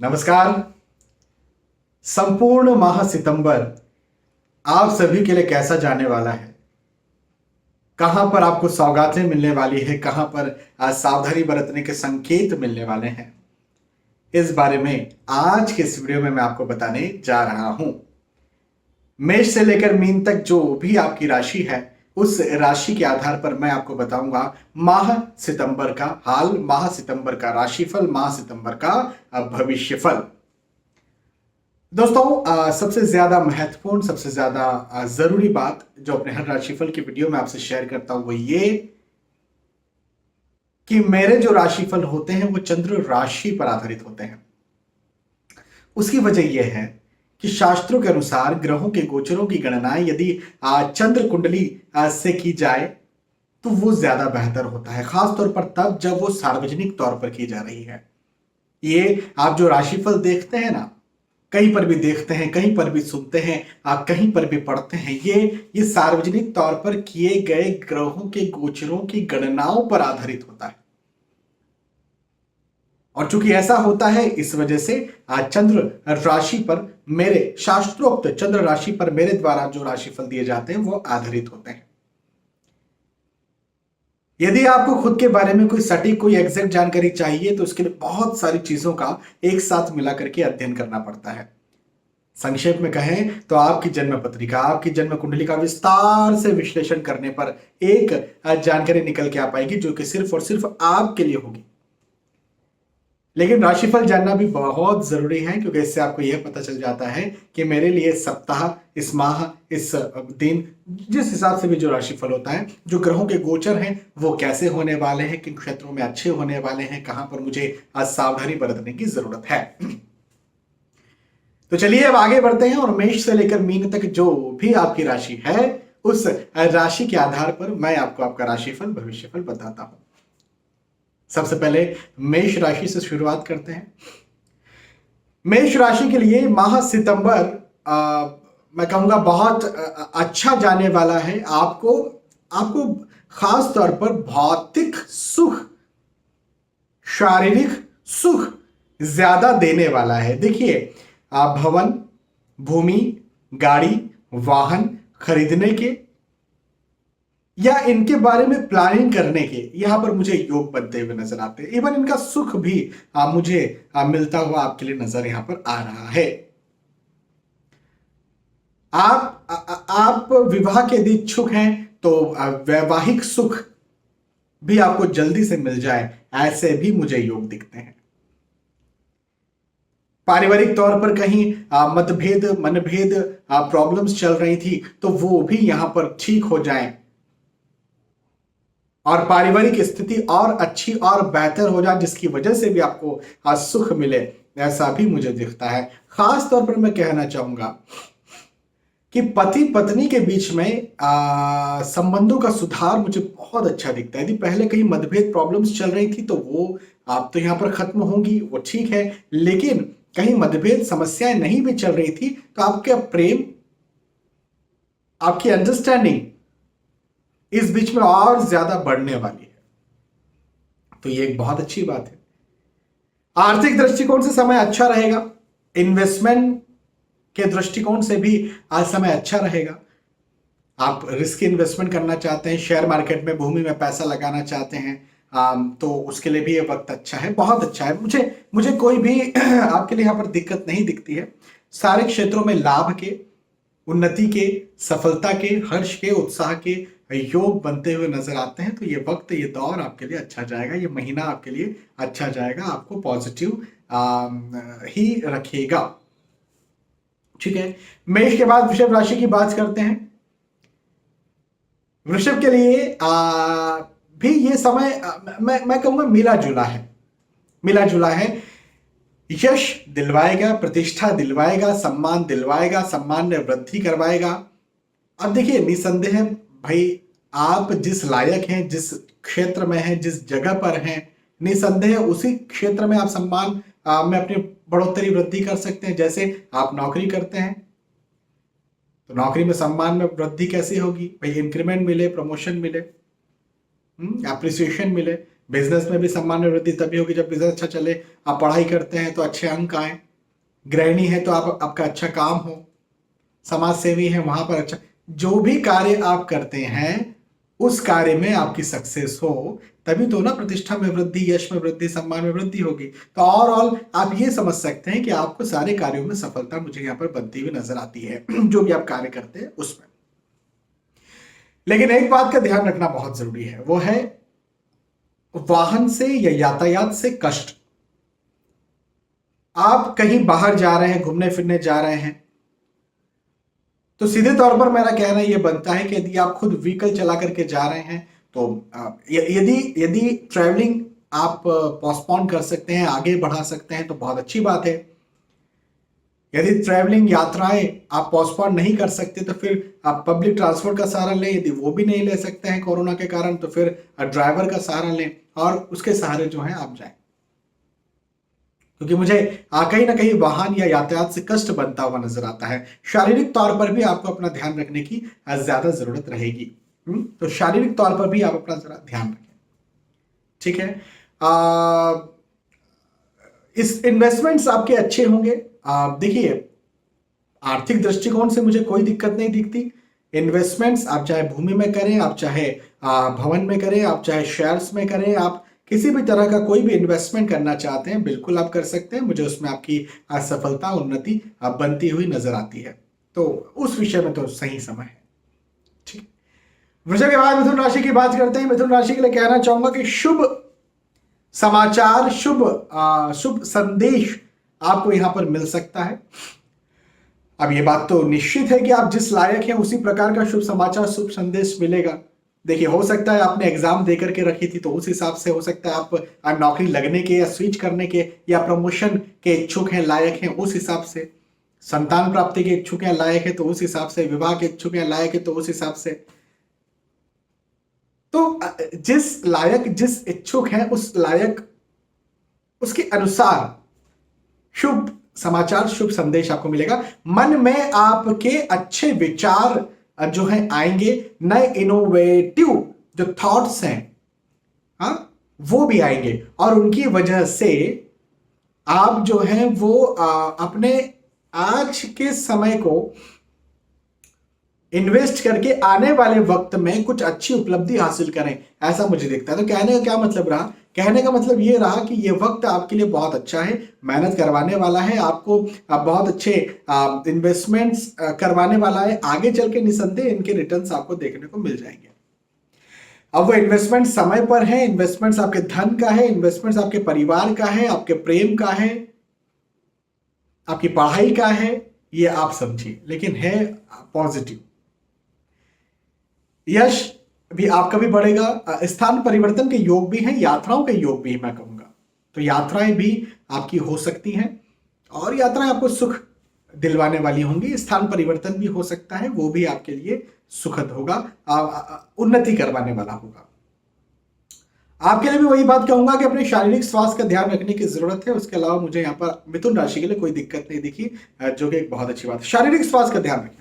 नमस्कार। संपूर्ण माह सितंबर आप सभी के लिए कैसा जाने वाला है? कहां पर आपको सौगातें मिलने वाली है, कहां पर सावधानी बरतने के संकेत मिलने वाले हैं, इस बारे में आज के इस वीडियो में मैं आपको बताने जा रहा हूं। मेष से लेकर मीन तक जो भी आपकी राशि है, उस राशि के आधार पर मैं आपको बताऊंगा माह सितंबर का हाल, माह सितंबर का राशिफल, माह सितंबर का भविष्यफल। दोस्तों, सबसे ज्यादा महत्वपूर्ण, सबसे ज्यादा जरूरी बात जो अपने हर राशिफल की वीडियो में आपसे शेयर करता हूं वो ये कि मेरे जो राशिफल होते हैं वो चंद्र राशि पर आधारित होते हैं। उसकी वजह यह है कि शास्त्रों के अनुसार ग्रहों के गोचरों की गणनाएं यदि चंद्र कुंडली से की जाए तो वो ज्यादा बेहतर होता है, खासतौर पर तब जब वो सार्वजनिक तौर पर की जा रही है। ये आप जो राशिफल देखते हैं ना, कहीं पर भी देखते हैं, कहीं पर भी सुनते हैं, आप कहीं पर भी पढ़ते हैं, ये सार्वजनिक तौर पर किए गए ग्रहों के गोचरों की गणनाओं पर आधारित होता है। और चूंकि ऐसा होता है, इस वजह से चंद्र राशि पर, मेरे शास्त्रोक्त चंद्र राशि पर मेरे द्वारा जो राशिफल दिए जाते हैं वो आधारित होते हैं। यदि आपको खुद के बारे में कोई सटीक, कोई एग्जैक्ट जानकारी चाहिए तो उसके लिए बहुत सारी चीजों का एक साथ मिलाकर के अध्ययन करना पड़ता है। संक्षेप में कहें तो आपकी जन्म पत्रिका, आपकी जन्म कुंडली का विस्तार से विश्लेषण करने पर एक जानकारी निकल के आ पाएगी जो कि सिर्फ और सिर्फ आपके लिए होगी। लेकिन राशिफल जानना भी बहुत जरूरी है, क्योंकि इससे आपको यह पता चल जाता है कि मेरे लिए सप्ताह, इस माह, इस दिन, जिस हिसाब से भी जो राशिफल होता है, जो ग्रहों के गोचर हैं वो कैसे होने वाले हैं, किन क्षेत्रों में अच्छे होने वाले हैं, कहां पर मुझे सावधानी बरतने की जरूरत है। तो चलिए अब आगे बढ़ते हैं और मेष से लेकर मीन तक जो भी आपकी राशि है, उस राशि के आधार पर मैं आपको आपका राशिफल, भविष्यफल बताता हूं। सबसे पहले मेष राशि से शुरुआत करते हैं। मेष राशि के लिए माह सितंबर मैं कहूंगा बहुत अच्छा जाने वाला है। आपको आपको खास तौर पर भौतिक सुख, शारीरिक सुख ज्यादा देने वाला है। देखिए, भवन, भूमि, गाड़ी, वाहन खरीदने के या इनके बारे में प्लानिंग करने के यहां पर मुझे योग बनते हुए नजर आते हैं। इवन इनका सुख भी मुझे मिलता हुआ आपके लिए नजर यहां पर आ रहा है। आप विवाह के यदि इच्छुक हैं तो वैवाहिक सुख भी आपको जल्दी से मिल जाए, ऐसे भी मुझे योग दिखते हैं। पारिवारिक तौर पर कहीं मतभेद, मनभेद, प्रॉब्लम्स चल रही थी तो वो भी यहां पर ठीक हो जाएं और पारिवारिक स्थिति और अच्छी और बेहतर हो जाए, जिसकी वजह से भी आपको सुख मिले, ऐसा भी मुझे दिखता है। खास तौर पर मैं कहना चाहूंगा कि पति पत्नी के बीच में संबंधों का सुधार मुझे बहुत अच्छा दिखता है। यदि पहले कहीं मतभेद, प्रॉब्लम्स चल रही थी तो वो आप तो यहां पर खत्म होंगी, वो ठीक है। लेकिन कहीं मतभेद, समस्याएं नहीं भी चल रही थी तो आपका प्रेम, आपकी अंडरस्टैंडिंग इस बीच में और ज्यादा बढ़ने वाली है। तो ये एक बहुत अच्छी बात है। आर्थिक दृष्टिकोण से समय अच्छा रहेगा। इन्वेस्टमेंट के दृष्टिकोण से भी आज समय अच्छा रहेगा। आप रिस्क इन्वेस्टमेंट करना चाहते हैं, शेयर मार्केट में, भूमि में पैसा लगाना चाहते हैं, तो उसके लिए भी ये वक्त अच्छा है, बहुत अच्छा है। मुझे कोई भी आपके लिए यहां पर दिक्कत नहीं दिखती है। सारे क्षेत्रों में लाभ के, उन्नति के, सफलता के, हर्ष के, उत्साह के योग बनते हुए नजर आते हैं। तो ये वक्त, ये दौर आपके लिए अच्छा जाएगा, ये महीना आपके लिए अच्छा जाएगा, आपको पॉजिटिव ही रखेगा। ठीक है, मेष के बाद वृषभ राशि की बात करते हैं। वृषभ के लिए भी ये समय मैं कहूंगा मिला जुला है, मिला जुला है। यश दिलवाएगा, प्रतिष्ठा दिलवाएगा, सम्मान दिलवाएगा, सम्मान में वृद्धि करवाएगा। अब देखिए, निसंदेह भाई, आप जिस लायक हैं, जिस क्षेत्र में हैं, जिस जगह पर हैं, निसंदेह उसी क्षेत्र में आप सम्मान में अपनी बढ़ोतरी, वृद्धि कर सकते हैं। जैसे आप नौकरी करते हैं तो नौकरी में सम्मान में वृद्धि कैसे होगी भाई? इंक्रीमेंट मिले, प्रमोशन मिले, एप्रिसिएशन मिले, बिजनेस में भी सम्मान में वृद्धि तभी होगी जब बिजनेस अच्छा चले। आप पढ़ाई करते हैं तो अच्छे अंक आए, गृहिणी है तो आप आपका अच्छा काम हो, समाज सेवी है वहां पर अच्छा, जो भी कार्य आप करते हैं उस कार्य में आपकी सक्सेस हो, तभी तो ना प्रतिष्ठा में वृद्धि, यश में वृद्धि, सम्मान में वृद्धि होगी। तो ओवरऑल आप ये समझ सकते हैं कि आपको सारे कार्यों में सफलता मुझे यहाँ पर बनती हुई नजर आती है जो भी आप कार्य करते हैं उसमें। लेकिन एक बात का ध्यान रखना बहुत जरूरी है, वो है वाहन से या यातायात से कष्ट। आप कहीं बाहर जा रहे हैं, घूमने फिरने जा रहे हैं, तो सीधे तौर पर मेरा कहना यह बनता है कि यदि आप खुद व्हीकल चला करके जा रहे हैं तो यदि यदि ट्रैवलिंग आप पोस्टपोन कर सकते हैं, आगे बढ़ा सकते हैं तो बहुत अच्छी बात है। यदि ट्रैवलिंग यात्राएं आप पोस्टपोन नहीं कर सकते तो फिर आप पब्लिक ट्रांसपोर्ट का सहारा लें, यदि वो भी नहीं ले सकते हैं कोरोना के कारण तो फिर ड्राइवर का सहारा लें और उसके सहारे जो है आप जाएं। क्योंकि मुझे कहीं ना कहीं वाहन या यातायात से कष्ट बनता हुआ नजर आता है। शारीरिक तौर पर भी आपको अपना ध्यान रखने की ज्यादा जरूरत रहेगी। तो शारीरिक तौर पर भी आप अपना जरा ध्यान रखें, ठीक है। इस इन्वेस्टमेंट्स आपके अच्छे होंगे। देखिए, आर्थिक दृष्टिकोण से मुझे कोई दिक्कत नहीं दिखती। इन्वेस्टमेंट्स आप चाहे भूमि में करें, आप चाहे भवन में करें, आप चाहे शेयर्स में करें, आप किसी भी तरह का कोई भी इन्वेस्टमेंट करना चाहते हैं बिल्कुल आप कर सकते हैं। मुझे उसमें आपकी सफलता, उन्नति बनती हुई नजर आती है। तो उस विषय में तो सही समय है, ठीक। वृषभ के बाद मिथुन राशि की बात करते हैं। मिथुन राशि के लिए कहना चाहूंगा कि शुभ समाचार, शुभ संदेश आपको यहां पर मिल सकता है। अब ये बात तो निश्चित है कि आप जिस लायक हैं उसी प्रकार का शुभ समाचार, शुभ संदेश मिलेगा। देखिए, हो सकता है आपने एग्जाम दे करके रखी थी तो उस हिसाब से हो सकता है आप नौकरी लगने के या स्विच करने के या प्रमोशन के इच्छुक हैं, लायक हैं, उस हिसाब से। संतान प्राप्ति के इच्छुक हैं, लायक है तो उस हिसाब से। विवाह के इच्छुक हैं, लायक है तो उस हिसाब से। तो जिस लायक, जिस इच्छुक है उस लायक, उसके अनुसार शुभ समाचार, शुभ संदेश आपको मिलेगा। मन में आपके अच्छे विचार जो है आएंगे, नए इनोवेटिव जो थॉट्स हैं, हाँ, वो भी आएंगे और उनकी वजह से आप जो है वो अपने आज के समय को इन्वेस्ट करके आने वाले वक्त में कुछ अच्छी उपलब्धि हासिल करें, ऐसा मुझे दिखता है। तो कहने का क्या मतलब रहा? कहने का मतलब ये रहा कि ये वक्त आपके लिए बहुत अच्छा है, मेहनत करवाने वाला है, आपको बहुत अच्छे इन्वेस्टमेंट्स करवाने वाला है। आगे चल के निसंदेह इनके रिटर्न्स आपको देखने को मिल जाएंगे। अब वो इन्वेस्टमेंट समय पर है, इन्वेस्टमेंट्स आपके धन का है, इन्वेस्टमेंट्स आपके परिवार का है, आपके प्रेम का है, आपकी पढ़ाई का है, ये आप समझिए, लेकिन है पॉजिटिव। यश भी आपका भी बढ़ेगा, स्थान परिवर्तन के योग भी हैं, यात्राओं के योग भी मैं कहूंगा। तो यात्राएं भी आपकी हो सकती हैं और यात्राएं आपको सुख दिलवाने वाली होंगी। स्थान परिवर्तन भी हो सकता है, वो भी आपके लिए सुखद होगा, उन्नति करवाने वाला होगा। आपके लिए भी वही बात कहूंगा कि अपने शारीरिक स्वास्थ्य का ध्यान रखने की जरूरत है। उसके अलावा मुझे यहाँ पर मिथुन राशि के लिए कोई दिक्कत नहीं दिखी, जो कि एक बहुत अच्छी बात है। शारीरिक स्वास्थ्य का ध्यान रखें।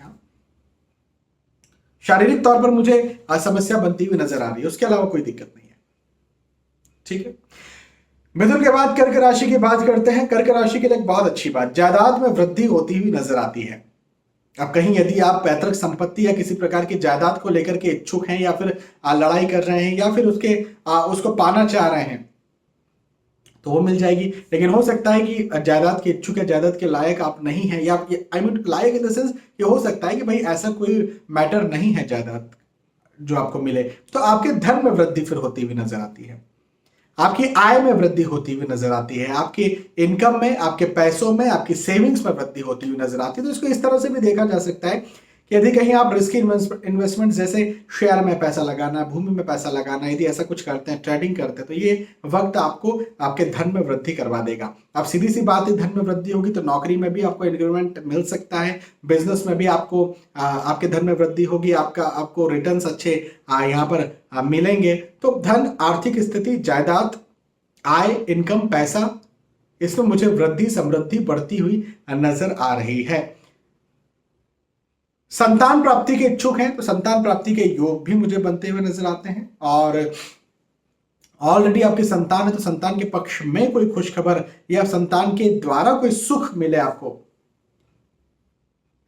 शारीरिक तौर पर मुझे समस्या बनती हुई नजर आ रही है, उसके अलावा कोई दिक्कत नहीं है, ठीक है। मिथुन के बाद कर्क राशि की बात करते हैं। कर्क राशि के लिए एक बहुत अच्छी बात, जायदाद में वृद्धि होती हुई नजर आती है। अब कहीं यदि आप पैतृक संपत्ति या किसी प्रकार की जायदाद को लेकर के इच्छुक हैं या फिर लड़ाई कर रहे हैं या फिर उसको पाना चाह रहे हैं तो वो मिल जाएगी। लेकिन हो सकता है कि जायदाद के इच्छुक या जायदाद के लायक आप नहीं हैं, या I mean like in the sense ये हो सकता है कि भाई ऐसा कोई मैटर नहीं है जायदाद जो आपको मिले। तो आपके धन में वृद्धि फिर होती हुई नजर आती है, आपकी आय में वृद्धि होती हुई नजर आती है, आपकी इनकम में, आपके पैसों में, आपकी सेविंग्स में वृद्धि होती हुई नजर आती है। तो इसको इस तरह से भी देखा जा सकता है कि यदि कहीं आप रिस्की इन्वेस्टमेंट जैसे शेयर में पैसा लगाना, भूमि में पैसा लगाना, यदि ऐसा कुछ करते हैं, ट्रेडिंग करते हैं, तो ये वक्त आपको आपके धन में वृद्धि करवा देगा। अब सीधी सी बात है, धन में वृद्धि होगी तो नौकरी में भी आपको इंक्रीमेंट मिल सकता है, बिजनेस में भी आपको आपके धन में वृद्धि होगी, आपको रिटर्न्स अच्छे यहाँ पर मिलेंगे। तो धन, आर्थिक स्थिति, जायदाद, आय, इनकम, पैसा, इसमें मुझे वृद्धि, समृद्धि बढ़ती हुई नजर आ रही है। संतान प्राप्ति के इच्छुक हैं तो संतान प्राप्ति के योग भी मुझे बनते हुए नजर आते हैं। और ऑलरेडी आपकी संतान है तो संतान के पक्ष में कोई खुशखबर या संतान के द्वारा कोई सुख मिले आपको,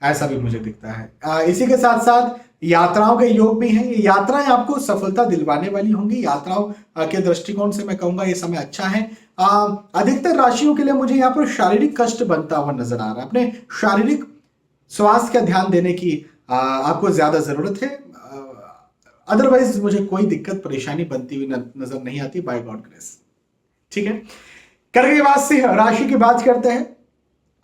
ऐसा भी मुझे दिखता है। इसी के साथ साथ यात्राओं के योग भी हैं। ये यात्राएं आपको सफलता दिलवाने वाली होंगी। यात्राओं के दृष्टिकोण से मैं कहूंगा ये समय अच्छा है। अधिकतर राशियों के लिए मुझे यहाँ पर शारीरिक कष्ट बनता हुआ नजर आ रहा है। अपने शारीरिक स्वास्थ्य का ध्यान देने की आपको ज्यादा जरूरत है। अदरवाइज मुझे कोई दिक्कत परेशानी बनती हुई नजर नहीं आती, बाय गॉड ग्रेस। ठीक है, करके बाद सिंह राशि की बात करते हैं।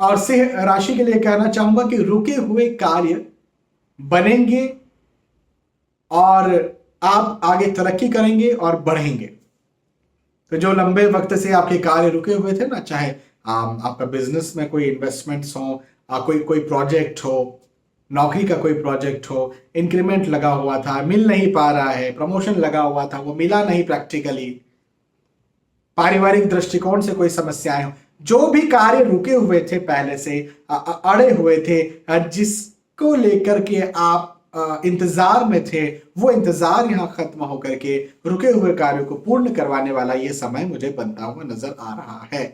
और सिंह राशि के लिए कहना चाहूंगा कि रुके हुए कार्य बनेंगे और आप आगे तरक्की करेंगे और बढ़ेंगे। तो जो लंबे वक्त से आपके कार्य रुके हुए थे ना, चाहे आपका बिजनेस में कोई इन्वेस्टमेंट्स हो, कोई प्रोजेक्ट हो, नौकरी का कोई प्रोजेक्ट हो, इंक्रीमेंट लगा हुआ था, मिल नहीं पा रहा है, प्रमोशन लगा हुआ था, वो मिला नहीं प्रैक्टिकली, पारिवारिक दृष्टिकोण से कोई समस्याएं हो, जो भी कार्य रुके हुए थे पहले से, अड़े हुए थे, जिसको लेकर के आप इंतजार में थे, वो इंतजार यहां खत्म होकर के रुके हुए कार्यों को पूर्ण करवाने वाला ये समय मुझे बनता हुआ नजर आ रहा है।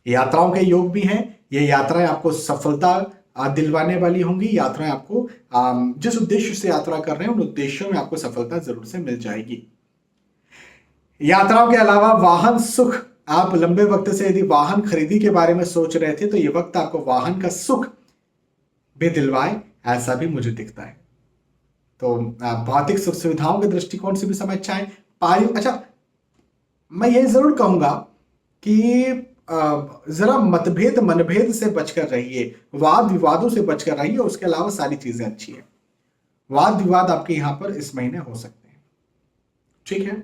यात्राओं के योग भी हैं। ये यात्राएं आपको सफलता दिलवाने वाली होंगी। यात्राएं आपको जिस उद्देश्य से यात्रा कर रहे हैं उन उद्देश्यों में आपको सफलता जरूर से मिल जाएगी। यात्राओं के अलावा वाहन सुख, आप लंबे वक्त से यदि वाहन खरीदी के बारे में सोच रहे थे तो ये वक्त आपको वाहन का सुख भी दिलवाए, ऐसा भी मुझे दिखता है। तो भौतिक सुख सुविधाओं के दृष्टिकोण से भी समय अच्छा है। अच्छा, मैं ये जरूर कहूंगा कि जरा मतभेद मनभेद से बचकर रहिए, वाद विवादों से बचकर रहिए। उसके अलावा सारी चीजें अच्छी है। वाद विवाद आपके यहां पर इस महीने हो सकते हैं। ठीक है,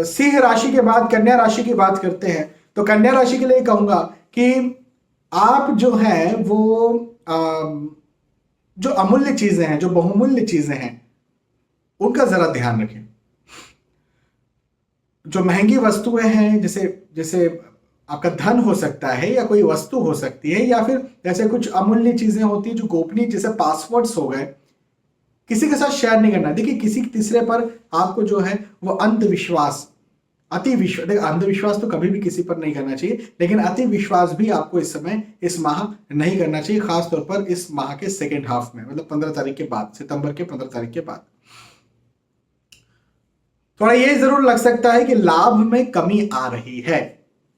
सिंह राशि के बाद कन्या राशि की बात करते हैं। तो कन्या राशि के लिए कहूंगा कि आप जो है वो जो अमूल्य चीजें हैं, जो बहुमूल्य चीजें हैं, उनका जरा ध्यान रखें। जो महंगी वस्तुएं हैं, जैसे आपका धन हो सकता है या कोई वस्तु हो सकती है, या फिर जैसे कुछ अमूल्य चीजें होती है जो गोपनीय, जैसे पासवर्ड्स हो गए, किसी के साथ शेयर नहीं करना। देखिए, किसी तीसरे पर आपको जो है वो अंधविश्वास, अंधविश्वास तो कभी भी किसी पर नहीं करना चाहिए, लेकिन अति विश्वास भी आपको इस समय, इस माह नहीं करना चाहिए, खासतौर पर इस माह के सेकेंड हाफ में, मतलब 15 तारीख के बाद, सितंबर के 15 तारीख के बाद। थोड़ा ये जरूर लग सकता है कि लाभ में कमी आ रही है।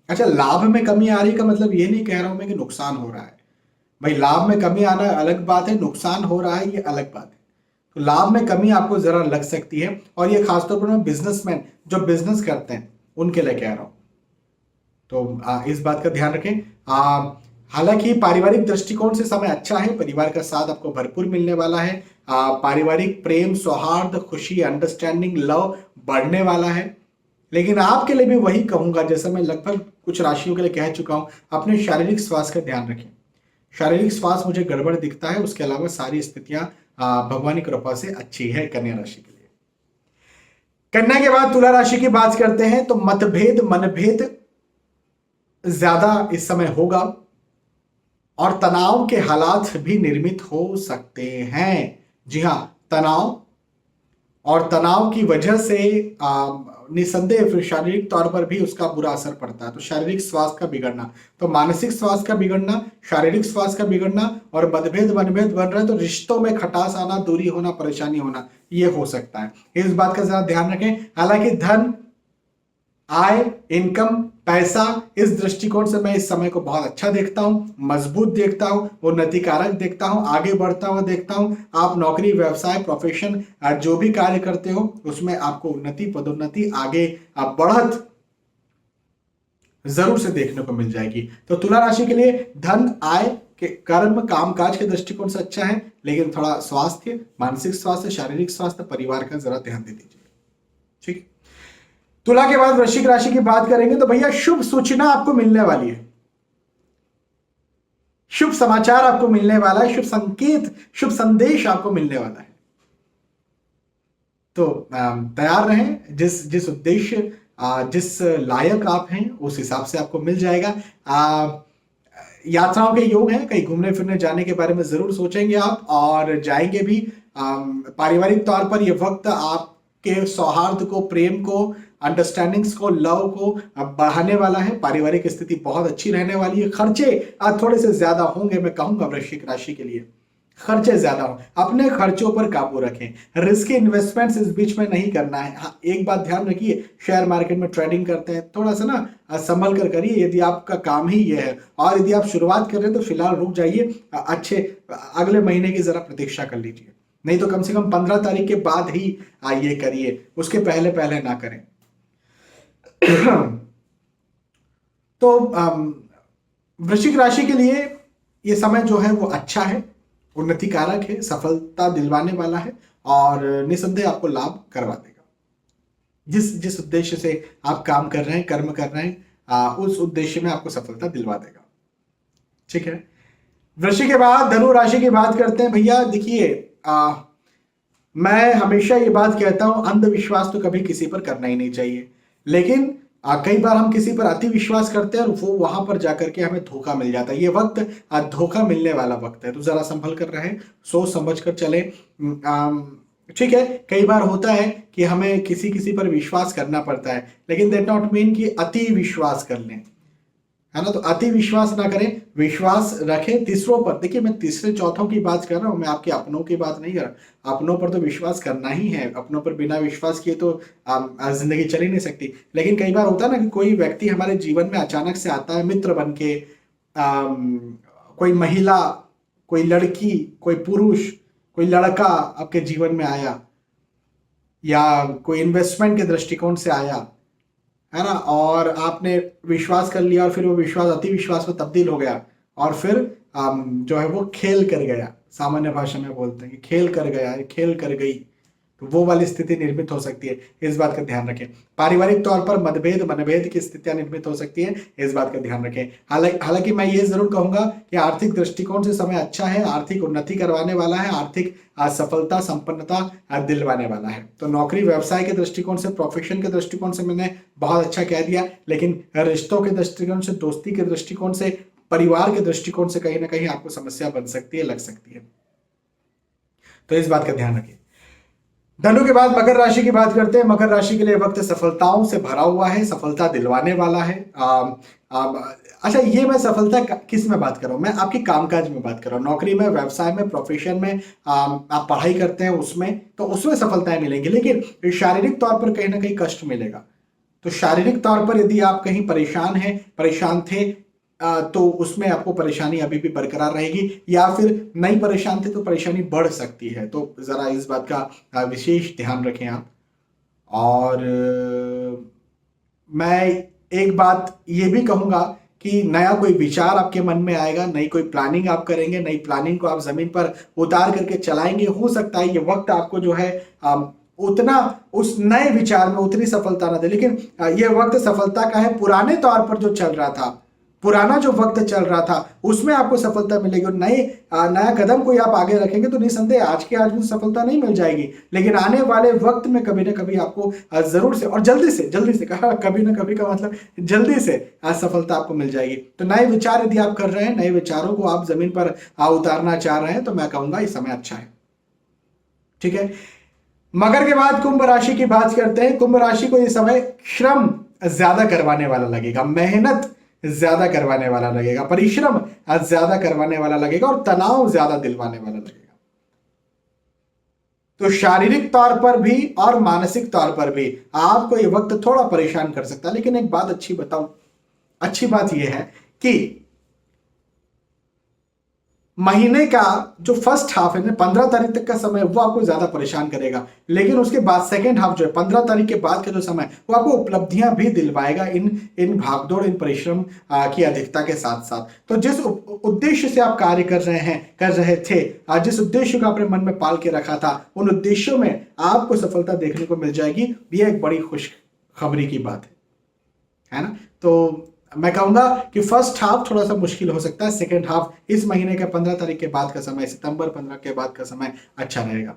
अच्छा, लाभ में कमी आ रही का मतलब ये नहीं कह रहा हूं मैं कि नुकसान हो रहा है। भाई, लाभ में कमी आना अलग बात है, नुकसान हो रहा है ये अलग बात है। तो लाभ में कमी आपको जरा लग सकती है, और ये खासतौर पर मैं बिजनेसमैन जो बिजनेस करते हैं उनके लिए कह रहा हूं। तो इस बात का ध्यान रखें। हालांकि पारिवारिक दृष्टिकोण से समय अच्छा है। परिवार का साथ आपको भरपूर मिलने वाला है। पारिवारिक प्रेम, सौहार्द, खुशी, अंडरस्टैंडिंग, लव बढ़ने वाला है। लेकिन आपके लिए भी वही कहूंगा जैसे मैं लगभग कुछ राशियों के लिए कह चुका हूं, अपने शारीरिक स्वास्थ्य का ध्यान रखें। शारीरिक स्वास्थ्य मुझे गड़बड़ दिखता है। उसके अलावा सारी स्थितियां भगवान की कृपा से अच्छी है कन्या राशि के लिए। कन्या के बाद तुला राशि की बात करते हैं। तो मतभेद मनभेद ज्यादा इस समय होगा और तनाव के हालात भी निर्मित हो सकते हैं। जी हां, तनाव, और तनाव की वजह से निसंदेह फिर शारीरिक तौर पर भी उसका बुरा असर पड़ता है। तो शारीरिक स्वास्थ्य का बिगड़ना, तो मानसिक स्वास्थ्य का बिगड़ना, शारीरिक स्वास्थ्य का बिगड़ना, और मतभेद मनभेद बन रहे हैं तो रिश्तों में खटास आना, दूरी होना, परेशानी होना, ये हो सकता है। इस बात का जरा ध्यान रखें। हालांकि धन, आय, इनकम, पैसा, इस दृष्टिकोण से मैं इस समय को बहुत अच्छा देखता हूं, मजबूत देखता हूं, उन्नतिकारक देखता हूं, आगे बढ़ता हुआ देखता हूं। आप नौकरी, व्यवसाय, प्रोफेशन, जो भी कार्य करते हो उसमें आपको उन्नति, पदोन्नति, आगे बढ़त जरूर से देखने को मिल जाएगी। तो तुला राशि के लिए धन, आय के, कर्म, कामकाज के दृष्टिकोण से अच्छा है, लेकिन थोड़ा स्वास्थ्य, मानसिक स्वास्थ्य, शारीरिक स्वास्थ्य, परिवार का जरा ध्यान दे दीजिए। ठीक। तुला के बाद वृश्चिक राशि की बात करेंगे। तो भैया, शुभ सूचना आपको मिलने वाली है, शुभ समाचार आपको मिलने वाला है, शुभ संकेत, शुभ संदेश आपको मिलने वाला है। तो तैयार रहें। जिस उद्देश्य, जिस लायक आप हैं उस हिसाब से आपको मिल जाएगा। यात्राओं के योग हैं, कहीं घूमने फिरने जाने के बारे में जरूर सोचेंगे आप, और जाएंगे भी। पारिवारिक तौर पर यह वक्त आपके सौहार्द को, प्रेम को, अंडरस्टैंडिंग्स को, लव को बढ़ाने वाला है। पारिवारिक स्थिति बहुत अच्छी रहने वाली है। खर्चे थोड़े से ज्यादा होंगे, मैं कहूंगा वृश्चिक राशि के लिए खर्चे ज्यादा हो, अपने खर्चों पर काबू रखें। रिस्की इन्वेस्टमेंट्स इस बीच में नहीं करना है। हाँ, एक बात ध्यान रखिए, शेयर मार्केट में ट्रेडिंग करते हैं, थोड़ा सा ना संभल कर करिए यदि आपका काम ही ये है। और यदि आप शुरुआत कर रहे हैं तो फिलहाल रुक जाइए, अच्छे अगले महीने की जरा प्रतीक्षा कर लीजिए, नहीं तो कम से कम 15 तारीख के बाद ही ये करिए, उसके पहले पहले ना करें। तो वृश्चिक राशि के लिए ये समय जो है वो अच्छा है, उन्नति कारक है, सफलता दिलवाने वाला है और निसंदेह आपको लाभ करवा देगा। जिस जिस उद्देश्य से आप काम कर रहे हैं, कर्म कर रहे हैं, उस उद्देश्य में आपको सफलता दिलवा देगा। ठीक है, वृश्चिक के बाद धनु राशि की बात करते हैं। भैया देखिए, मैं हमेशा ये बात कहता हूं, अंधविश्वास तो कभी किसी पर करना ही नहीं चाहिए, लेकिन कई बार हम किसी पर अति विश्वास करते हैं और वो वहां पर जाकर के हमें धोखा मिल जाता है। ये वक्त धोखा मिलने वाला वक्त है, तो जरा संभल कर रहे, सोच समझ कर चले। ठीक है, कई बार होता है कि हमें किसी पर विश्वास करना पड़ता है, लेकिन दैट नॉट मीन कि अति विश्वास कर लें, है ना। तो अति विश्वास ना करें, विश्वास रखें तीसरों पर। देखिए, मैं तीसरे चौथों की बात कर रहा हूं, मैं आपके अपनों की बात नहीं कर रहा। अपनों पर तो विश्वास करना ही है, अपनों पर बिना विश्वास किए तो जिंदगी चल ही नहीं सकती। लेकिन कई बार होता है ना कि कोई व्यक्ति हमारे जीवन में अचानक से आता है, मित्र बन के, कोई महिला, कोई लड़की, कोई पुरुष, कोई लड़का आपके जीवन में आया, या कोई इन्वेस्टमेंट के दृष्टिकोण से आया, है ना, और आपने विश्वास कर लिया और फिर वो विश्वास अति विश्वास में तब्दील हो गया और फिर जो है वो खेल कर गया। सामान्य भाषा में बोलते हैं कि खेल कर गया, खेल कर गई, तो वो वाली स्थिति निर्मित हो सकती है, इस बात का ध्यान रखें। पारिवारिक तौर पर मनभेद की स्थितियां निर्मित हो सकती है, इस बात का ध्यान रखें। हालांकि मैं ये जरूर कहूंगा कि आर्थिक दृष्टिकोण से समय अच्छा है, आर्थिक उन्नति करवाने वाला है, आर्थिक सफलता संपन्नता दिलवाने वाला है। तो नौकरी व्यवसाय के दृष्टिकोण से, प्रोफेशन के दृष्टिकोण से मैंने बहुत अच्छा कह दिया, लेकिन रिश्तों के दृष्टिकोण से, दोस्ती के दृष्टिकोण से, परिवार के दृष्टिकोण से कहीं ना कहीं आपको समस्या बन सकती है, लग सकती है, तो इस बात का ध्यान रखिए। धनु के बाद मकर राशि की बात करते हैं। मकर राशि के लिए वक्त सफलताओं से भरा हुआ है, सफलता दिलवाने वाला है। अच्छा, ये मैं सफलता किस में बात कर रहा हूं? मैं आपकी कामकाज में बात कर रहा हूं, नौकरी में, व्यवसाय में, प्रोफेशन में, आप पढ़ाई करते हैं उसमें, तो उसमें सफलताएं मिलेंगी, लेकिन शारीरिक तौर पर कहीं ना कहीं कष्ट मिलेगा। तो शारीरिक तौर पर यदि आप कहीं परेशान हैं, परेशान थे, तो उसमें आपको परेशानी अभी भी बरकरार रहेगी, या फिर नहीं परेशान थे तो परेशानी बढ़ सकती है। तो जरा इस बात का विशेष ध्यान रखें आप। और मैं एक बात ये भी कहूंगा कि नया कोई विचार आपके मन में आएगा, नई कोई प्लानिंग आप करेंगे, नई प्लानिंग को आप जमीन पर उतार करके चलाएंगे। हो सकता है ये वक्त आपको जो है उतना उस नए विचार में उतनी सफलता ना दे, लेकिन ये वक्त सफलता का है। पुराने तौर पर जो चल रहा था, पुराना जो वक्त चल रहा था, उसमें आपको सफलता मिलेगी। और नया कदम कोई आप आगे रखेंगे तो निसंदेह आज के आज में सफलता नहीं मिल जाएगी, लेकिन आने वाले वक्त में कभी ना कभी आपको जरूर से और जल्दी से कहा, कभी ना कभी का मतलब जल्दी से सफलता आपको मिल जाएगी। तो नए विचार यदि आप कर रहे हैं, नए विचारों को आप जमीन पर उतारना चाह रहे हैं, तो मैं कहूंगा ये समय अच्छा है। ठीक है, मकर के बाद कुंभ राशि की बात करते हैं। कुंभ राशि को ये समय श्रम ज्यादा करवाने वाला लगेगा, मेहनत ज्यादा करवाने वाला लगेगा, परिश्रम ज्यादा करवाने वाला लगेगा और तनाव ज्यादा दिलवाने वाला लगेगा। तो शारीरिक तौर पर भी और मानसिक तौर पर भी आपको ये वक्त थोड़ा परेशान कर सकता है। लेकिन एक बात अच्छी बात यह है कि महीने का जो फर्स्ट हाफ है, 15 तारीख तक का समय, वो आपको ज्यादा परेशान करेगा, लेकिन उसके बाद सेकेंड हाफ जो है, 15 तारीख के बाद का जो समय, वो आपको उपलब्धियां भी दिलवाएगा इन भागदौड़, इन परिश्रम की अधिकता के साथ साथ। तो जिस उद्देश्य से आप कार्य कर रहे थे, जिस उद्देश्य को आपने मन में पाल के रखा था, उन उद्देश्यों में आपको सफलता देखने को मिल जाएगी। ये एक बड़ी खुशखबरी की बात है ना। तो मैं कहूंगा कि फर्स्ट हाफ थोड़ा सा मुश्किल हो सकता है, सेकेंड हाफ इस महीने के 15 तारीख के बाद का समय, सितंबर 15 के बाद का समय अच्छा रहेगा।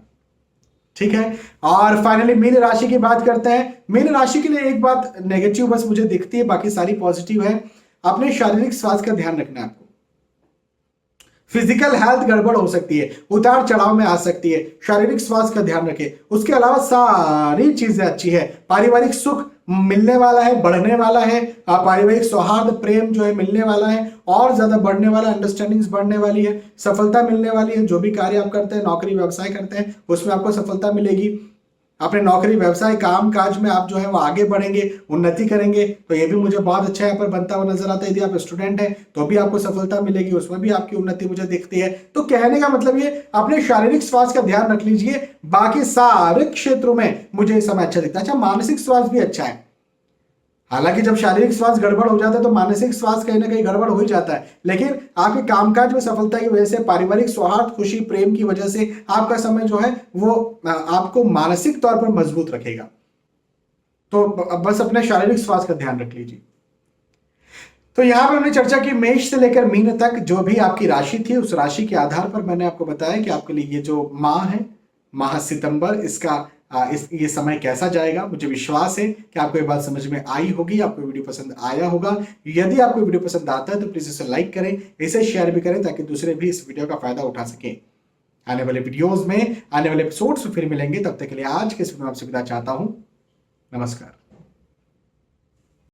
ठीक है, और फाइनली मीन राशि की बात करते हैं। मीन राशि के लिए एक बात नेगेटिव बस मुझे दिखती है, बाकी सारी पॉजिटिव है। अपने शारीरिक स्वास्थ्य का ध्यान रखना है आपको। फिजिकल हेल्थ गड़बड़ हो सकती है, उतार चढ़ाव में आ सकती है, शारीरिक स्वास्थ्य का ध्यान रखें। उसके अलावा सारी चीजें अच्छी है, पारिवारिक सुख मिलने वाला है, बढ़ने वाला है, पारिवारिक सौहार्द प्रेम जो है मिलने वाला है, और ज्यादा बढ़ने वाला, अंडरस्टैंडिंग्स बढ़ने वाली है, सफलता मिलने वाली है। जो भी कार्य आप करते हैं, नौकरी व्यवसाय करते हैं, उसमें आपको सफलता मिलेगी। अपने नौकरी व्यवसाय काम काज में आप जो है वो आगे बढ़ेंगे, उन्नति करेंगे, तो ये भी मुझे बहुत अच्छा यहाँ पर बनता हुआ नजर आता है। यदि आप स्टूडेंट हैं तो भी आपको सफलता मिलेगी, उसमें भी आपकी उन्नति मुझे दिखती है। तो कहने का मतलब ये, अपने शारीरिक स्वास्थ्य का ध्यान रख लीजिए, बाकी सारे क्षेत्रों में मुझे इस समय अच्छा दिखता है। अच्छा, मानसिक स्वास्थ्य भी अच्छा है। हालांकि जब शारीरिक स्वास्थ्य गड़बड़ हो जाता है तो मानसिक स्वास्थ्य कहीं ना कहीं गड़बड़ हो ही जाता है, लेकिन आपके कामकाज में सफलता की वजह से, पारिवारिक सौहार्द, खुशी, प्रेम की वजह से आपका समय जो है वो आपको मानसिक तौर पर मजबूत रखेगा। तो बस अपने शारीरिक स्वास्थ्य का ध्यान रख लीजिए। तो यहां पर हमने चर्चा की मेष से लेकर मीन तक जो भी आपकी राशि थी, उस राशि के आधार पर मैंने आपको बताया कि आपके लिए ये जो माह है, माह सितंबर, इसका ये समय कैसा जाएगा। मुझे विश्वास है कि आपको ये बात समझ में आई होगी, आपको वीडियो पसंद आया होगा। यदि आपको वीडियो पसंद आता है तो प्लीज इसे लाइक करें, इसे शेयर भी करें, ताकि दूसरे भी इस वीडियो का फायदा उठा सकें। आने वाले वीडियोस में, आने वाले एपिसोड्स में फिर मिलेंगे। तब तक के लिए आज के इस वीडियो में आपसे विदा चाहता हूं। नमस्कार।